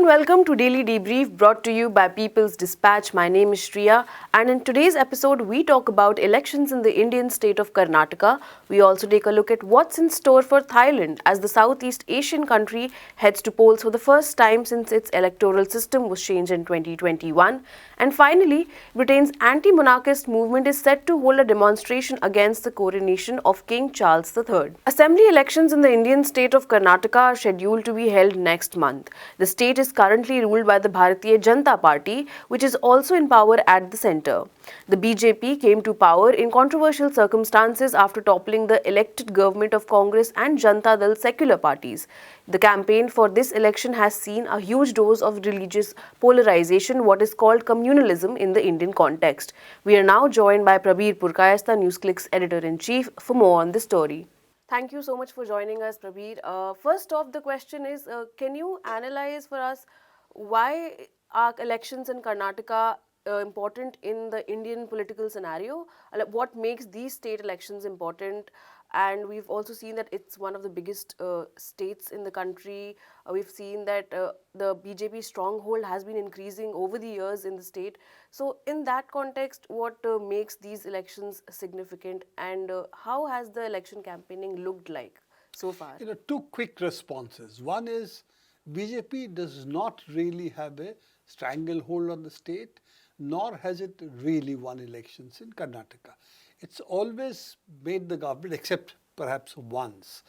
and welcome to Daily Debrief brought to you by People's Dispatch. My name is Shriya, and in today's episode we talk about elections in the Indian state of Karnataka. We also take a look at what's in store for Thailand as the Southeast Asian country heads to polls for the first time since its electoral system was changed in 2021. And finally, Britain's anti-monarchist movement is set to hold a demonstration against the coronation of King Charles III. Assembly elections in the Indian state of Karnataka are scheduled to be held next month. The state is currently ruled by the Bharatiya Janata Party, which is also in power at the centre. The BJP came to power in controversial circumstances after toppling the elected government of Congress and Janata Dal secular parties. The campaign for this election has seen a huge dose of religious polarization, what is called communalism in the Indian context. We are now joined by Prabir Purkayastha, NewsClick's editor-in-chief, for more on this story. Thank you so much for joining us, Prabir. First off, the question is, can you analyze for us why are elections in Karnataka important in the Indian political scenario? What makes these state elections important? And we've also seen that it's one of the biggest states in the country. We've seen that the BJP stronghold has been increasing over the years in the state. So in that context, what makes these elections significant, and how has the election campaigning looked like so far? Two quick responses. One is BJP does not really have a stranglehold on the state, nor has it really won elections in Karnataka. It's always made the government, except perhaps once.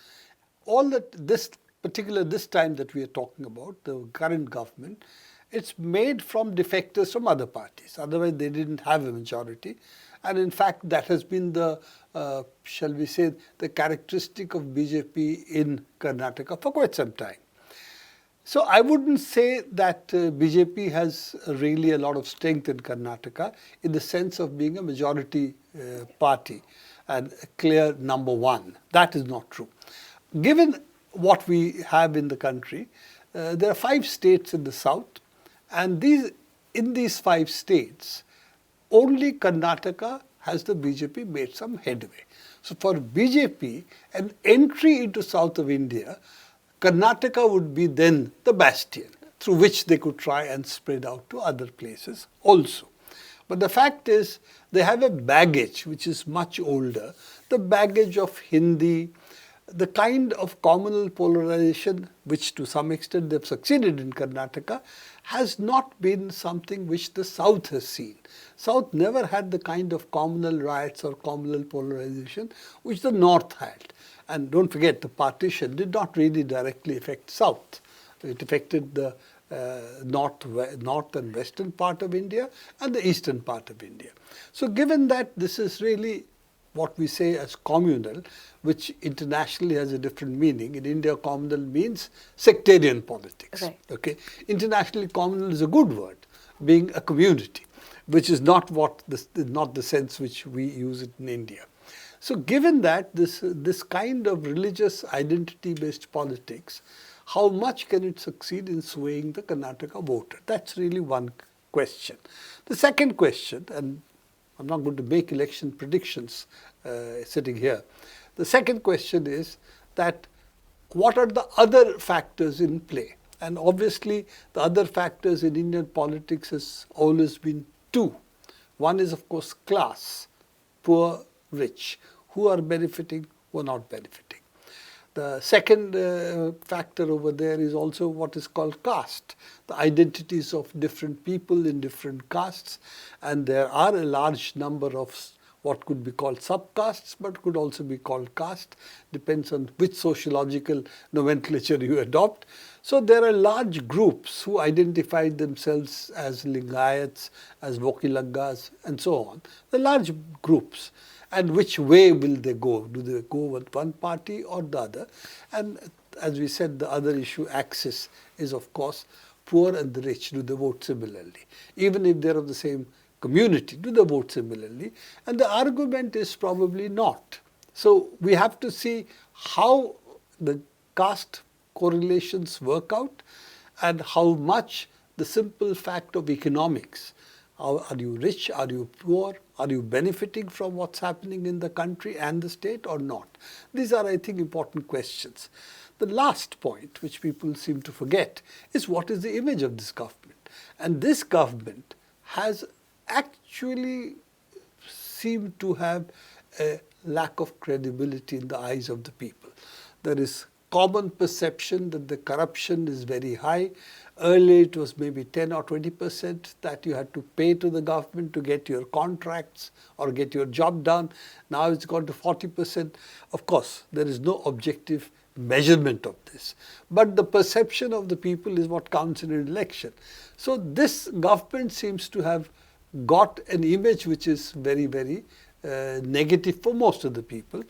All that this time that we are talking about, the current government, it's made from defectors from other parties. Otherwise, they didn't have a majority. And in fact, that has been the, shall we say, the characteristic of BJP in Karnataka for quite some time. So I wouldn't say that BJP has really a lot of strength in Karnataka in the sense of being a majority party and a clear number one. That is not true. Given what we have in the country, there are 5 states in the south, and in these 5 states, only Karnataka has the BJP made some headway. So for BJP, an entry into south of India, Karnataka would be then the bastion through which they could try and spread out to other places also. But the fact is, they have a baggage which is much older, the baggage of Hindi, the kind of communal polarization which to some extent they've succeeded in Karnataka has not been something which the South has seen. South never had the kind of communal riots or communal polarization which the North had. And don't forget, the partition did not really directly affect South. It affected the north and western part of India and the eastern part of India. So given that this is really what we say as communal, which internationally has a different meaning. In India, communal means sectarian politics. Right. Okay? Internationally, communal is a good word, being a community, which is not the sense which we use it in India. So given that this kind of religious identity-based politics, how much can it succeed in swaying the Karnataka voter? That's really one question. The second question, and I'm not going to make election predictions sitting here. The second question is that what are the other factors in play? And obviously the other factors in Indian politics has always been 2. One is of course class, poor, rich, who are benefiting, who are not benefiting. The second factor over there is also what is called caste, the identities of different people in different castes, and there are a large number of what could be called subcastes, but could also be called caste, depends on which sociological nomenclature you adopt. So there are large groups who identify themselves as Lingayats, as Vokilangas, and so on. The large groups. And which way will they go? Do they go with one party or the other? And as we said, the other issue, axis, is of course poor and the rich. Do they vote similarly? Even if they're of the same community, do they vote similarly? And the argument is probably not. So we have to see how the caste correlations work out and how much the simple fact of economics. Are you rich? Are you poor? Are you benefiting from what's happening in the country and the state or not? These are, I think, important questions. The last point, which people seem to forget, is what is the image of this government. And this government has actually seemed to have a lack of credibility in the eyes of the people. There is common perception that the corruption is very high. Earlier it was maybe 10 or 20% that you had to pay to the government to get your contracts or get your job done. Now it's gone to 40%. Of course, there is no objective measurement of this. But the perception of the people is what counts in an election. So this government seems to have got an image which is very, very negative for most of the people.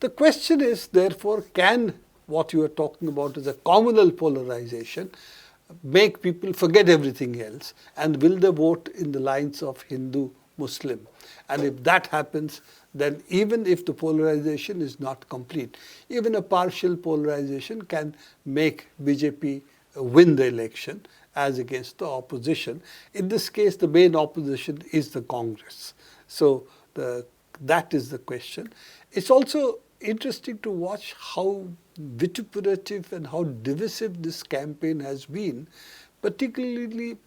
The question is, therefore, can what you are talking about as a communal polarization make people forget everything else, and will they vote in the lines of Hindu, Muslim? And if that happens, then even if the polarization is not complete, even a partial polarization can make BJP win the election as against the opposition. In this case, the main opposition is the Congress. So that is the question. It's also interesting to watch how vituperative and how divisive this campaign has been, particularly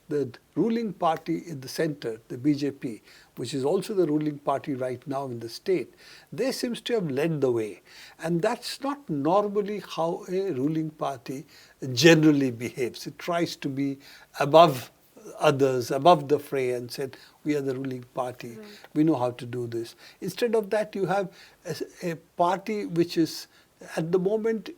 the ruling party in the center, the BJP, which is also the ruling party right now in the state. They seems to have led the way. And that's not normally how a ruling party generally behaves. It tries to be above others, above the fray, and said, we are the ruling party, we know how to do this. Instead of that, you have a party which is at the moment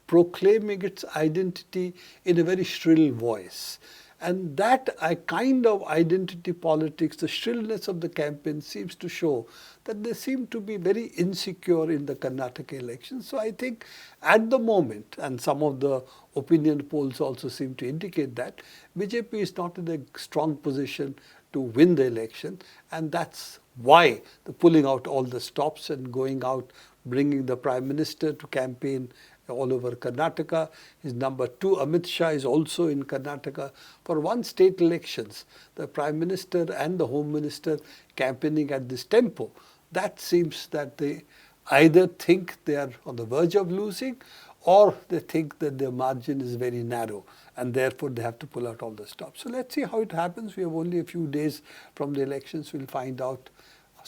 proclaiming its identity in a very shrill voice. And that kind of identity politics, the shrillness of the campaign seems to show that they seem to be very insecure in the Karnataka elections. So I think at the moment, and some of the opinion polls also seem to indicate that, BJP is not in a strong position to win the election, and that's why the pulling out all the stops and going out, bringing the Prime Minister to campaign all over Karnataka. His number 2, Amit Shah, is also in Karnataka. For one state elections, the Prime Minister and the Home Minister campaigning at this tempo, that seems that they either think they are on the verge of losing, or they think that their margin is very narrow, and therefore they have to pull out all the stops. So let's see how it happens. We have only a few days from the elections. We'll find out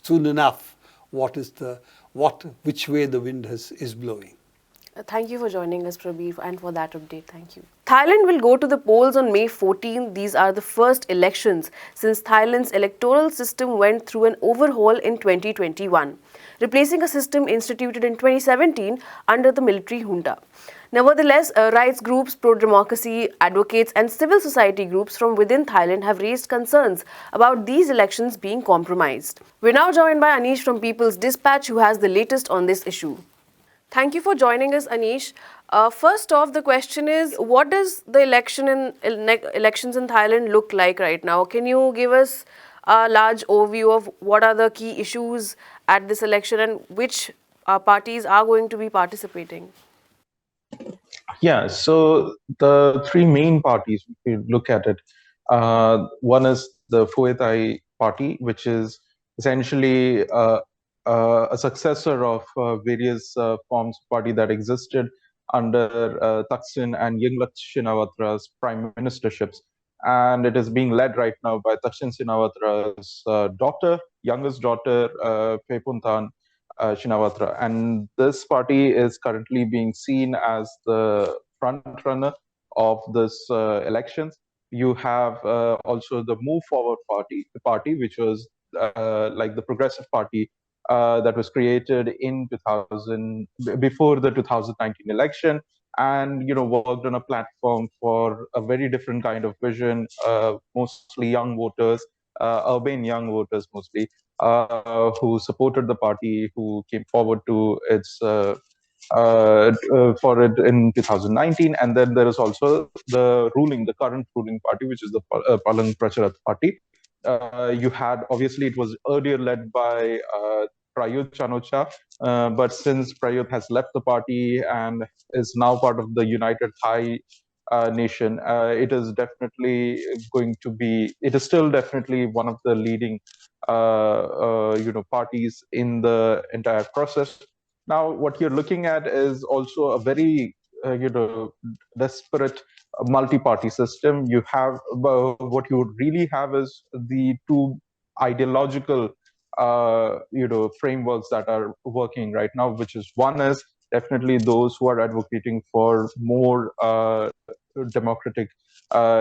soon enough which way the wind is blowing. Thank you for joining us, Prabir, and for that update. Thank you. Thailand will go to the polls on May 14. These are the first elections since Thailand's electoral system went through an overhaul in 2021, replacing a system instituted in 2017 under the military junta. Nevertheless, rights groups, pro-democracy advocates and civil society groups from within Thailand have raised concerns about these elections being compromised. We're now joined by Anish from People's Dispatch, who has the latest on this issue. Thank you for joining us, Anish. First off, the question is, what does the elections in Thailand look like right now? Can you give us a large overview of what are the key issues at this election and which parties are going to be participating? Yeah, so the three main parties, if you look at it, one is the Pheu Thai party, which is essentially a successor of various forms of party that existed under Thaksin and Yingluck Shinawatра's prime ministerships. And it is being led right now by Thaksin Shinawatра's youngest daughter, Pheuphuntan Shinawatra. And this party is currently being seen as the front runner of this elections. You have also the Move Forward party, which was like the progressive party that was created in 2000 before the 2019 election, and worked on a platform for a very different kind of vision, mostly young voters, urban young voters mostly, who supported the party, who came forward to its for it in 2019. And then there is also the current ruling party, which is the Palang Pracharat party. You had, obviously, it was earlier led by Prayut Chan-o-cha, but since Prayut has left the party and is now part of the United Thai nation, it is still definitely one of the leading parties in the entire process. Now, what you're looking at is also a very, desperate multi-party system. You have what you would really have is the two ideological, frameworks that are working right now. Which is one is definitely those who are advocating for more democratic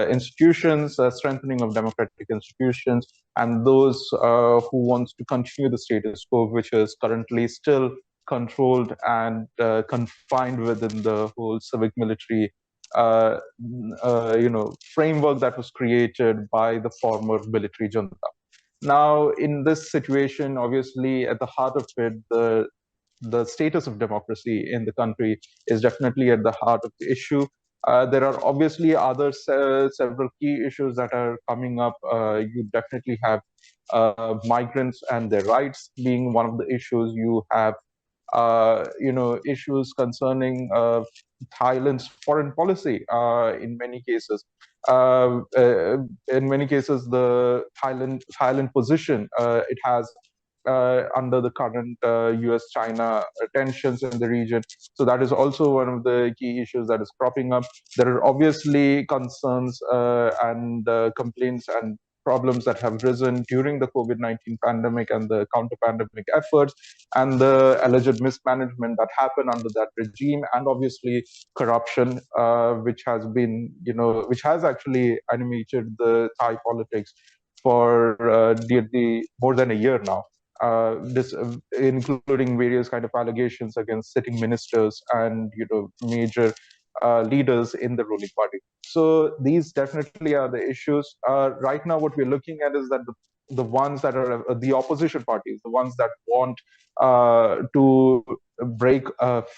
institutions, strengthening of democratic institutions, and those who wants to continue the status quo, which is currently still controlled and confined within the whole civic military framework that was created by the former military junta. Now, in this situation, obviously, at the heart of it, the status of democracy in the country is definitely at the heart of the issue. There are obviously other several key issues that are coming up. You definitely have migrants and their rights being one of the issues. You have issues concerning Thailand's foreign policy in many cases. In many cases, the Thailand position it has under the current U.S.-China tensions in the region. So that is also one of the key issues that is cropping up. There are obviously concerns and complaints and problems that have risen during the COVID-19 pandemic and the counter-pandemic efforts, and the alleged mismanagement that happened under that regime, and obviously corruption, which has been, which has actually animated the Thai politics for nearly more than a year now. This including various kind of allegations against sitting ministers and major leaders in the ruling party. So these definitely are the issues. Right now, what we're looking at is that the ones that are the opposition parties, the ones that want to break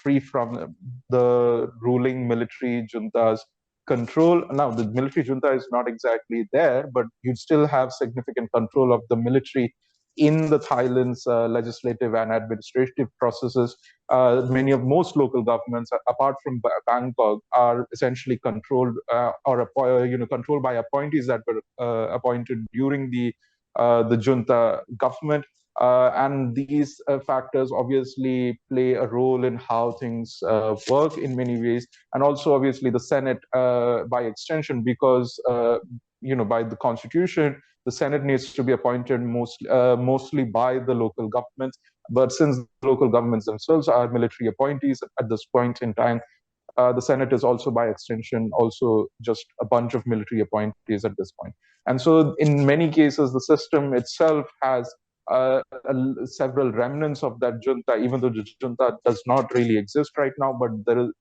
free from the ruling military junta's control. Now, the military junta is not exactly there, but you still have significant control of the military in the Thailand's legislative and administrative processes. Most local governments, apart from Bangkok, are essentially controlled controlled by appointees that were appointed during the junta government. And these factors obviously play a role in how things work in many ways, and also obviously the Senate by extension, because by the constitution the Senate needs to be appointed mostly by the local governments. But since the local governments themselves are military appointees at this point in time, the Senate is also by extension also just a bunch of military appointees at this point. And so in many cases, the system itself has several remnants of that junta, even though the junta does not really exist right now, but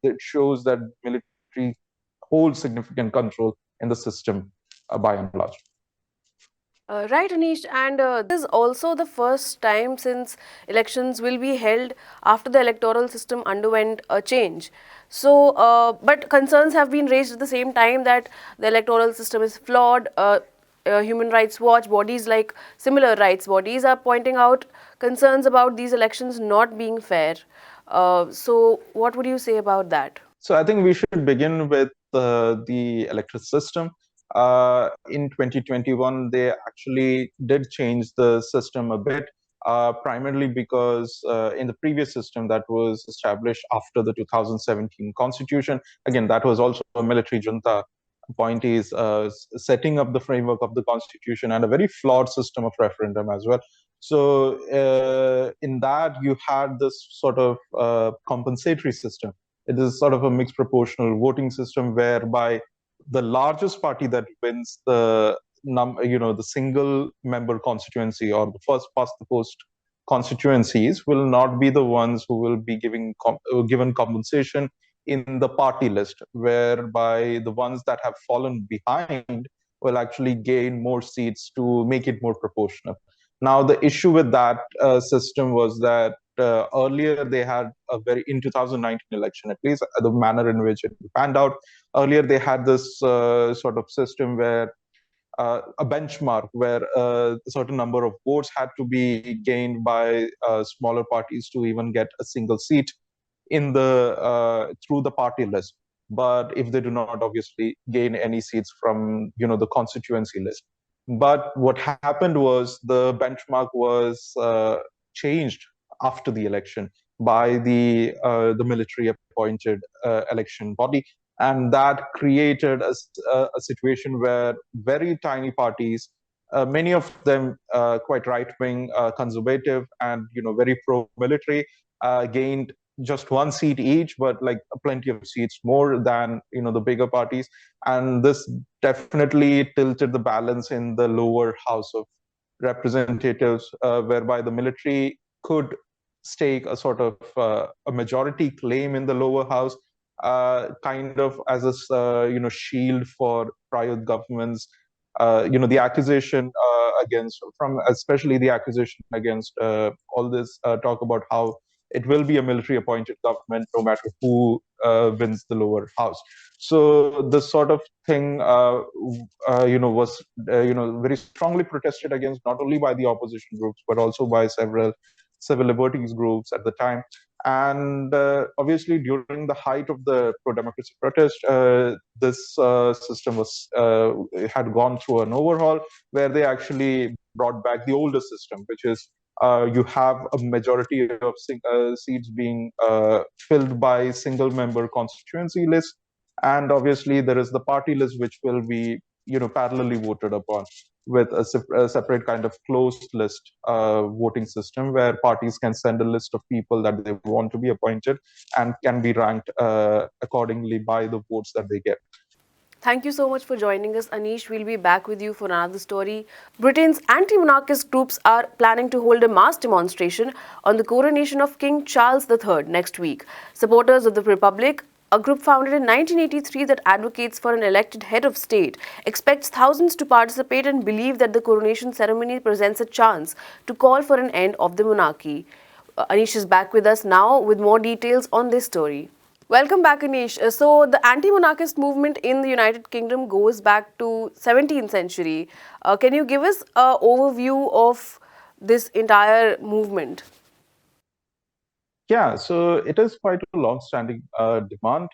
it shows that military holds significant control in the system by and large. Right, Anish, and this is also the first time since elections will be held after the electoral system underwent a change. So, but concerns have been raised at the same time that the electoral system is flawed. Human Rights Watch, bodies like similar rights bodies are pointing out concerns about these elections not being fair. So, what would you say about that? So I think we should begin with the electoral system. In 2021, they actually did change the system a bit, primarily because in the previous system that was established after the 2017 constitution, again, that was also a military junta appointees setting up the framework of the constitution, and a very flawed system of referendum as well. So in that, you had this sort of compensatory system. It is sort of a mixed proportional voting system whereby the largest party that wins the single member constituency, or the first past the post constituencies, will not be the ones who will be given compensation in the party list, whereby the ones that have fallen behind will actually gain more seats to make it more proportional. Now, the issue with that system was that earlier they had in 2019 election, at least the manner in which it panned out. Earlier they had this sort of system where a benchmark where a certain number of votes had to be gained by smaller parties to even get a single seat in the through the party list. But if they do not obviously gain any seats from the constituency list. But what happened was the benchmark was changed after the election, by the military appointed election body, and that created a situation where very tiny parties, many of them quite right wing, conservative, and very pro military, gained just one seat each, but like plenty of seats more than the bigger parties, and this definitely tilted the balance in the lower house of representatives, whereby the military could stake a sort of a majority claim in the lower house, kind of as a shield for prior governments. The accusation against, from especially the accusation against all this talk about how it will be a military appointed government no matter who wins the lower house. So this sort of thing, was very strongly protested against, not only by the opposition groups but also by several civil liberties groups at the time. And obviously, during the height of the pro-democracy protest, this system had gone through an overhaul, where they actually brought back the older system, which is you have a majority of seats being filled by single-member constituency lists, and obviously there is the party list, which will be parallelly voted upon with a separate kind of closed list voting system, where parties can send a list of people that they want to be appointed and can be ranked accordingly by the votes that they get. Thank you so much for joining us, Anish. We'll be back with you for another story. Britain's anti-monarchist groups are planning to hold a mass demonstration on the coronation of King Charles III next week. Supporters of the Republic, a group founded in 1983 that advocates for an elected head of state, expects thousands to participate and believe that the coronation ceremony presents a chance to call for an end of the monarchy. Anish is back with us now with more details on this story. Welcome back, Anish. So, the anti-monarchist movement in the United Kingdom goes back to 17th century. Can you give us an overview of this entire movement? Yeah, so it is quite a long-standing demand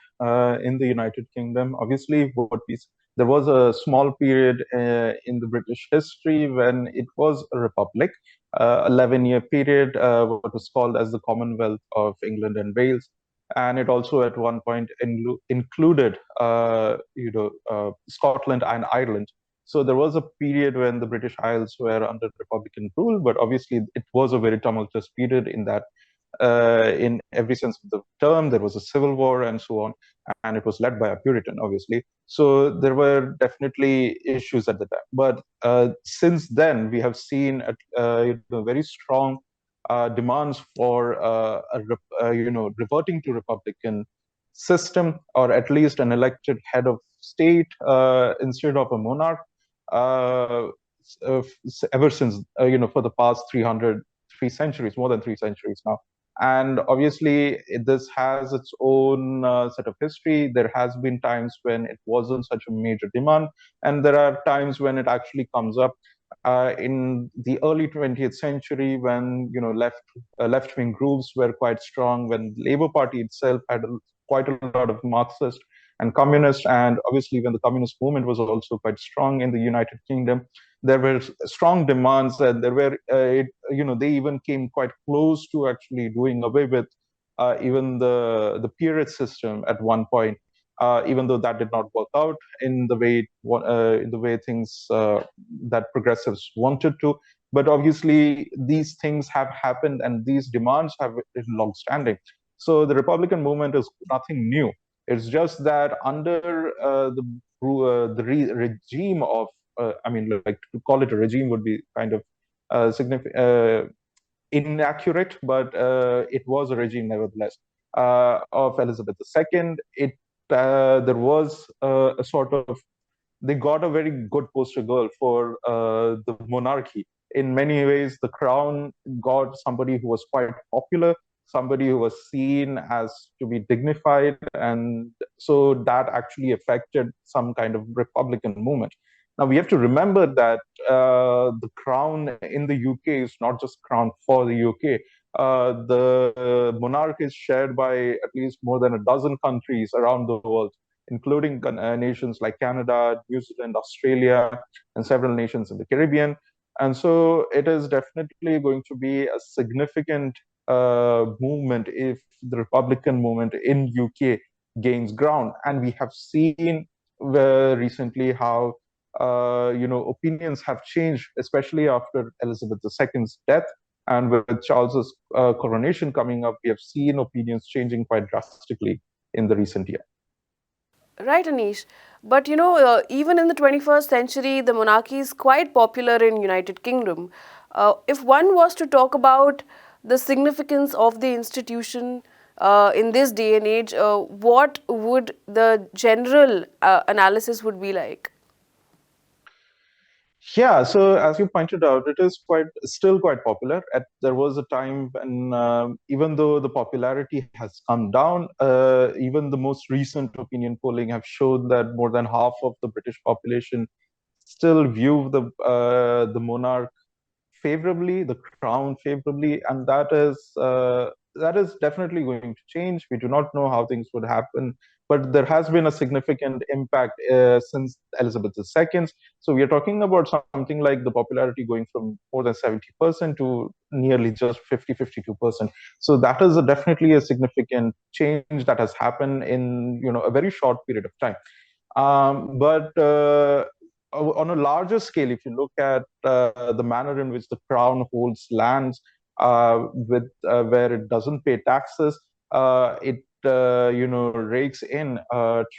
in the United Kingdom. Obviously, there was a small period in the British history when it was a republic, 11-year period, what was called as the Commonwealth of England and Wales, and it also at one point included, Scotland and Ireland. So there was a period when the British Isles were under Republican rule, but obviously it was a very tumultuous period in that in every sense of the term. There was a civil war and so on, and it was led by a Puritan, obviously. So there were definitely issues at the time. But since then, we have seen very strong demands for reverting to republican system, or at least an elected head of state instead of a monarch. Uh, Ever since for the past 3 centuries, more than 3 centuries now. And obviously, this has its own set of history. There has been times when it wasn't such a major demand, and there are times when it actually comes up. In the early 20th century, when left-wing groups were quite strong, when the Labour Party itself had quite a lot of Marxist and communist, and obviously when the communist movement was also quite strong in the United Kingdom, there were strong demands, and there were they even came quite close to actually doing away with even the peerage system at one point, even though that did not work out in the way things that progressives wanted to. But obviously these things have happened, and these demands have been long standing. So the Republican movement is nothing new. It's just that under regime of, I mean, like, to call it a regime would be kind of inaccurate, but it was a regime nevertheless, of Elizabeth II. There was a sort of, they got a very good poster girl for the monarchy. In many ways, the crown got somebody who was quite popular, somebody who was seen as to be dignified, and so that actually affected some kind of Republican movement. Now we have to remember that the crown in the UK is not just crown for the UK. The monarch is shared by at least more than a dozen countries around the world, including nations like Canada, New Zealand, Australia, and several nations in the Caribbean. And so it is definitely going to be a significant movement, if the Republican movement in UK gains ground. And we have seen recently how opinions have changed, especially after Elizabeth II's death. And with Charles's coronation coming up, we have seen opinions changing quite drastically in the recent year. Right, Anish. But even in the 21st century, the monarchy is quite popular in United Kingdom. If one was to talk about the significance of the institution in this day and age, what would the general analysis would be like? Yeah, so as you pointed out, it is still quite popular. There was a time when, even though the popularity has come down, even the most recent opinion polling have shown that more than half of the British population still view the monarch favorably, the crown favorably, and that is definitely going to change. We do not know how things would happen, but there has been a significant impact since Elizabeth II. So we are talking about something like the popularity going from more than 70% to nearly just 50-52%. So that is definitely a significant change that has happened in a very short period of time. But on a larger scale, if you look at the manner in which the crown holds lands with where it doesn't pay taxes, it rakes in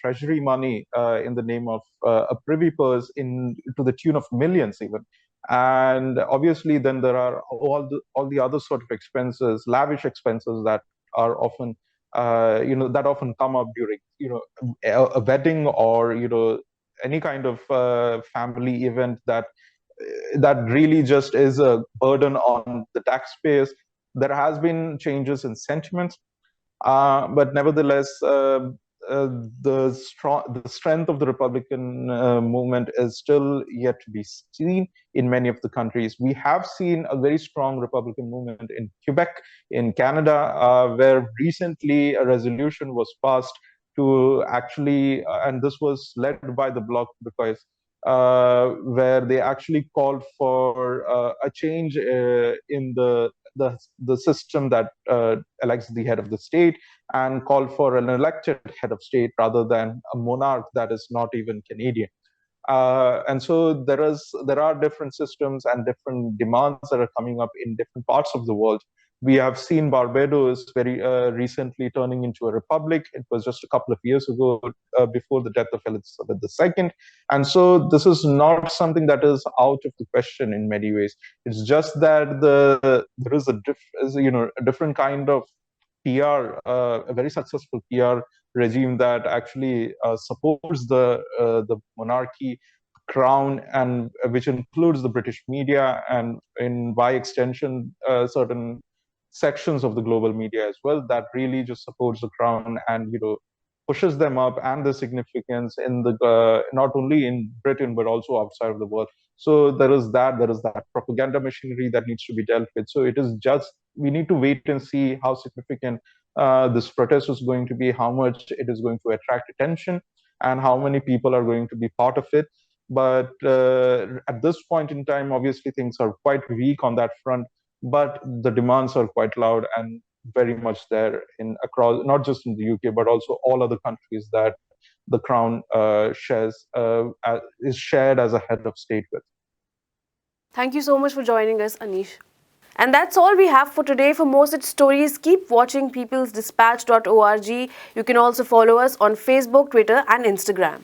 treasury money in the name of a privy purse in to the tune of millions even. And obviously, then there are all the other sort of expenses, lavish expenses that are often that often come up during a wedding or any kind of family event that really just is a burden on the taxpayers. There has been changes in sentiments, but nevertheless, the strength of the Republican movement is still yet to be seen in many of the countries. We have seen a very strong Republican movement in Quebec, in Canada, where recently a resolution was passed to actually, and this was led by the Bloc because where they actually called for a change in the system that elects the head of the state, and called for an elected head of state rather than a monarch that is not even Canadian. And so there are different systems and different demands that are coming up in different parts of the world. We have seen Barbados very recently turning into a republic. It was just a couple of years ago, before the death of Elizabeth II. And so this is not something that is out of the question in many ways. It's just that there is a different kind of PR, a very successful PR regime that actually supports the monarchy, crown, and which includes the British media, and by extension certain sections of the global media as well, that really just supports the crown and pushes them up and the significance in the not only in Britain but also outside of the world. So there is that propaganda machinery that needs to be dealt with. So it is just, we need to wait and see how significant this protest is going to be, how much it is going to attract attention, and how many people are going to be part of it. But at this point in time, obviously things are quite weak on that front, but the demands are quite loud and very much there in across, not just in the UK but also all other countries that the crown is shared as a head of state with. Thank you so much for joining us, Anish. And that's all we have for today. For more such stories, keep watching peoplesdispatch.org. You can also follow us on Facebook, Twitter, and Instagram.